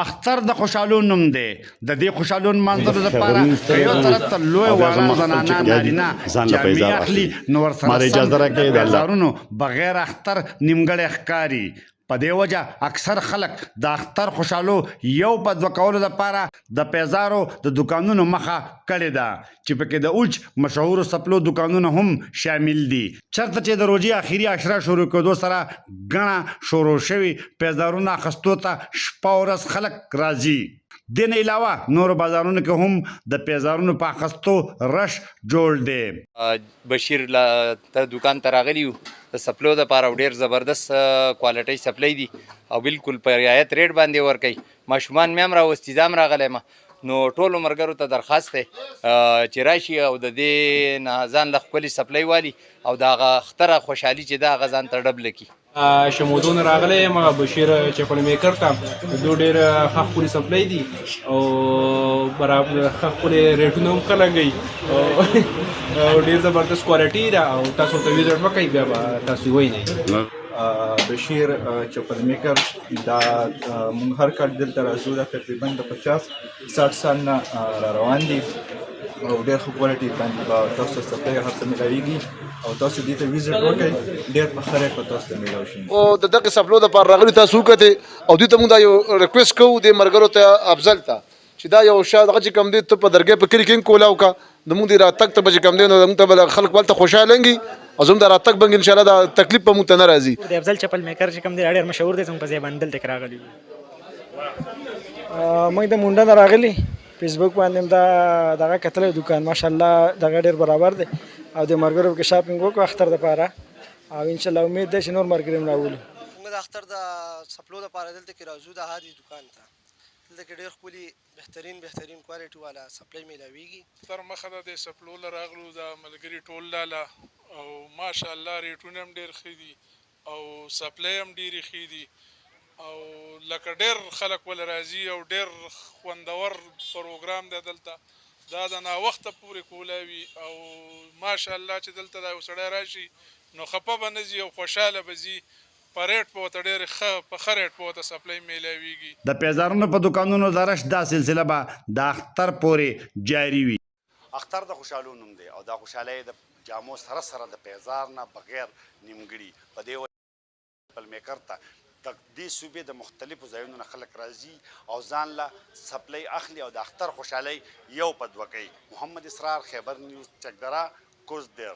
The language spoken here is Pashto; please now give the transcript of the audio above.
اختر د خوشحالو نوم دی د دې خوشحالو نمانځلو دپاره یو طرف ته لوی واړه زنانه نارینه جامې اخلي نو ورسره سم د پیزارونو بغیر اختر نیمګړی ښکاري په دې وجه اکثر خلک د اختر خوشحالو یو په دوه کولو دپاره د پیزارو د دوکانونو مخه کړې ده چې پکې د اوج مشهورو سپلو دوکانونه هم شامل دي چېرته چې د روژې اخري عشره شروع کېدو سره ګڼه شروع شوي پیزارونه اخیستو ته شپه ورځ خلک راځي دې نه علاوه نورو بازارونو کې هم د پیزارونو په اخیستو رش جوړ دی بشیر ته دوکان ته راغلی یو د سپلو دپاره او ډېر زبردست کوالټۍ سپلی دي او بالکل په رعایت ریټ باندې ورکوي ماشومان مې هم راوستي دا هم راغلی یم نو ټولو ملګرو ته درخواست دی چې راشي او د دې نه ځان له ښکلې سپلی والي او د هغه اختره خوشحالي چې ده هغه ځان ته ډبله کړي شمودون راغلی یم بشیر چپل میکر ته دو ډېر ښه ښکلې سپلی دي او برابر ښه ښکلې ریټونه هم ښه لګوي او ډېر زبردست کوالټي ده او تاسو ته وزټ وکړئ بیا به تاسو ووینئ بشیر چپل میکر دا مونږ هر کال دلته راځو دا تقریبا د 50-60 سال نه را روان دي او ډېر ښه کوالټي باندې به تاسو ته سپلی هر څه میلاویږي او تاسو دې ته وزټ وکړئ ډېر په ښه ریټ به تاسو ته میلاو شي او د دغې سپلو دپاره راغلي تاسو وکتې او دوی ته مونږ دا یو ریکویسټ کوو دې ملګرو ته افضل ته چې دا یو شا دغه چې کوم دی ته په درګۍ په کلي کې هم کولاو کا د مونږ د راتګ ته به چې کوم دی نو مونږ ته به خلک هلته خوشحاله انګي او زموږ د راتګ به انشاءالله دا تکلیف به مونږ ته نه راځي د افضل چپل میکر چې کوم دی ډېر مشهور دی زموږ په ځای باندې دلته کې راغلي موږ د مونډه نه راغلي فیسبوک باندې هم دا دغه کتلی دوکان ماشاءالله دغه ډېر برابر دی او د ملګرو کې شاپینګ وکړو اختر دپاره او انشاءالله امید دی چې نور ملګري هم راولو موږ د اختر د سپلو دپاره دلته کې راځو د هادي دوکان ته دلته کې ډېر ښکلي بهترین کوالټي والا سپلی میلاویږي تر مخه د دې سپلو له راغلو د ملګري ټول لاله او ماشاءالله ریټونه هم ډېر ښه دي او سپلی هم ډېرې ښې دي او لکه ډېر خلک ول راځي او ډېر خوندور پروګرام دی دلته دا د ناوخته پورې کولاوي او ماشاءالله چې دلته دا یو سړی راشي نو خفه به نه ځي او خوشحاله به ځي په ریټ په ورته ډېر ښه په ښه ریټ په ورته سپلی میلاویږي د پیزارونو په دوکانونو د رش دا سلسله به د اختر پورې جاري وي اختر د خوشحالو نوم دی او دا خوشحالۍ د جامو سره سره د پیزار نه بغیر نیمګړي په دې چپل میکر ته د دې صوبې د مختلفو ځایونو نه خلک راځي او ځان له سپلی اخلي او د اختر خوشحالۍ یو په دوه کوي محمد اسرار خیبر نیوز چکدره کوزدیر